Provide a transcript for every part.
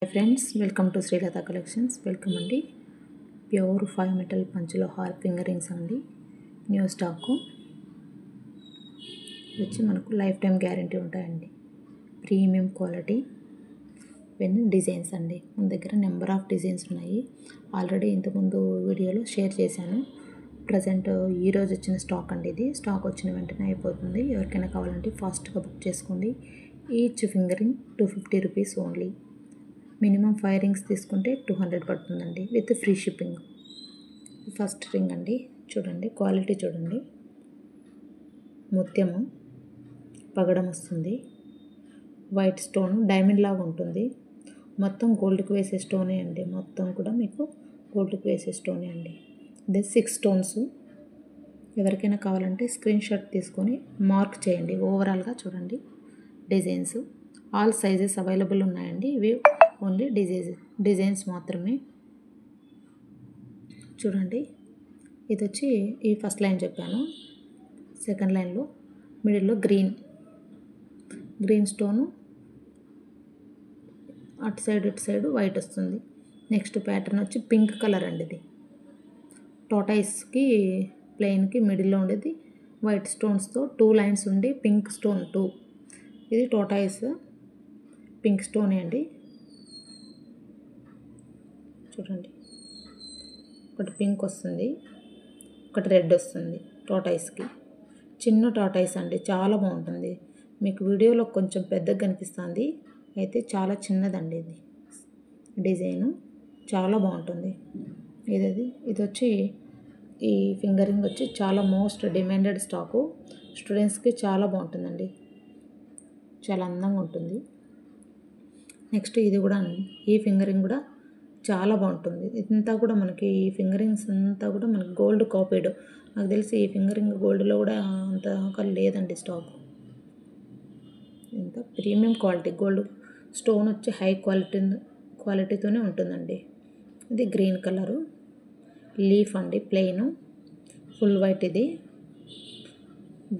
Hi friends, welcome to Srilata Collections. Welcome అండి. Pure 5 metal పంచులో హార్ప్ ఫింగర్ రింగ్స్ అండి. న్యూ స్టాక్ వచ్చి మనకు లైఫ్ టైం గ్యారంటీ ఉంటాయండి. ప్రీమియం క్వాలిటీ పెన్ డిజైన్స్ అండి. మన దగ్గర నెంబర్ ఆఫ్ డిజైన్స్ ఉన్నాయి. ఆల్రెడీ ఇంతకుముందు వీడియోలో షేర్ చేశాను. ప్రజెంట్ ఈరోజు వచ్చిన స్టాక్ అండి. ఇది స్టాక్ వచ్చిన వెంటనే అయిపోతుంది. ఎవరికైనా కావాలంటే ఫాస్ట్గా బుక్ చేసుకోండి. Each fingering 250 rupees only. Minimum 5 rings తీసుకుంటే 200 పడుతుందండి with free shipping. First ring అండి, చూడండి క్వాలిటీ చూడండి. ముత్యము పగడం వస్తుంది, వైట్ స్టోన్ డైమండ్ లాగా ఉంటుంది. మొత్తం గోల్డ్కి వేసే స్టోనే అండి. మొత్తం కూడా మీకు గోల్డ్కి వేసే స్టోనే అండి. ఇది 6 స్టోన్స్. ఎవరికైనా కావాలంటే స్క్రీన్ షాట్ తీసుకొని మార్క్ చేయండి. ఓవరాల్గా చూడండి డిజైన్స్. ఆల్ సైజెస్ అవైలబుల్ ఉన్నాయండి. ఇవి ఓన్లీ డిజైన్స్ మాత్రమే. చూడండి, ఇది వచ్చి ఈ ఫస్ట్ లైన్ చెప్పాను. సెకండ్ లైన్లో మిడిల్లో గ్రీన్ స్టోను, అటు సైడ్ ఇటు సైడ్ వైట్ వస్తుంది. నెక్స్ట్ ప్యాటర్న్ వచ్చి పింక్ కలర్ అండి. ఇది టోటైస్కి ప్లెయిన్కి మిడిల్లో ఉండేది వైట్ స్టోన్స్తో 2 లైన్స్ ఉండి పింక్ స్టోన్ 2. ఇది టోటైస్ పింక్ స్టోనే అండి. చూడండి, ఒకటి పింక్ వస్తుంది, ఒకటి రెడ్ వస్తుంది. టోటైస్కి చిన్న టోటైస్ అండి, చాలా బాగుంటుంది. మీకు వీడియోలో కొంచెం పెద్దగా కనిపిస్తుంది, అయితే చాలా చిన్నదండి. ఇది డిజైను చాలా బాగుంటుంది. ఇది వచ్చి ఈ ఫింగరింగ్ వచ్చి చాలా మోస్ట్ డిమాండెడ్ స్టాకు. స్టూడెంట్స్కి చాలా బాగుంటుందండి, చాలా అందంగా ఉంటుంది. నెక్స్ట్ ఇది కూడా ఈ ఫింగరింగ్ కూడా చాలా బాగుంటుంది. ఇదంతా కూడా మనకి ఈ ఫింగరింగ్స్ అంతా కూడా మనకి గోల్డ్ కాపీడ్. నాకు తెలిసి ఈ ఫింగరింగ్ గోల్డ్లో కూడా అంత లేదండి స్టాక్. ఇంత ప్రీమియం క్వాలిటీ గోల్డ్ స్టోన్ వచ్చి హై క్వాలిటీతోనే ఉంటుందండి. ఇది గ్రీన్ కలరు లీఫ్ అండి, ప్లెయిన్ ఫుల్ వైట్. ఇది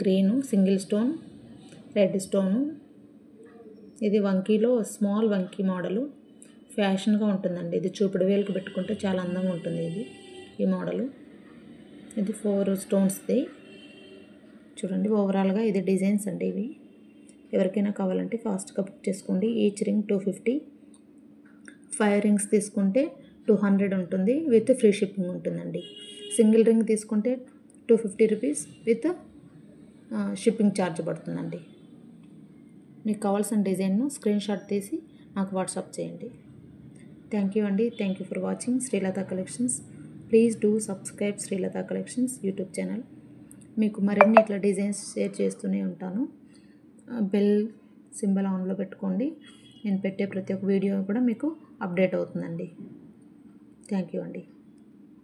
green single stone, red stone. ఇది వంకీలో స్మాల్ వంకీ మోడలు, ఫ్యాషన్గా ఉంటుందండి. ఇది చూపుడు వేలుకు పెట్టుకుంటే చాలా అందంగా ఉంటుంది ఈ మోడలు. ఇది 4 స్టోన్స్ది. చూడండి, ఓవరాల్గా ఇది డిజైన్స్ అండి. ఇవి ఎవరికైనా కావాలంటే ఫాస్ట్గా బుక్ చేసుకోండి. Each ring 250. 5 రింగ్స్ తీసుకుంటే 200 ఉంటుంది విత్ ఫ్రీ షిప్పింగ్ ఉంటుందండి. సింగిల్ రింగ్ తీసుకుంటే 250 రూపీస్ విత్ షిప్పింగ్ ఛార్జ్ పడుతుందండి. మీకు కావాల్సిన డిజైన్ను స్క్రీన్ షాట్ తీసి నాకు వాట్సాప్ చేయండి. థ్యాంక్ యూ అండి. Thank you for watching Srilatha collections. Please do subscribe Srilatha collections YouTube channel. మీకు మరిన్ని ఇట్లా డిజైన్స్ షేర్ చేస్తూనే ఉంటాను. బెల్ సింబల్ ఆన్లో పెట్టుకోండి. నేను పెట్టే ప్రతి ఒక్క వీడియో కూడా మీకు అప్డేట్ అవుతుందండి. థ్యాంక్ యూ అండి.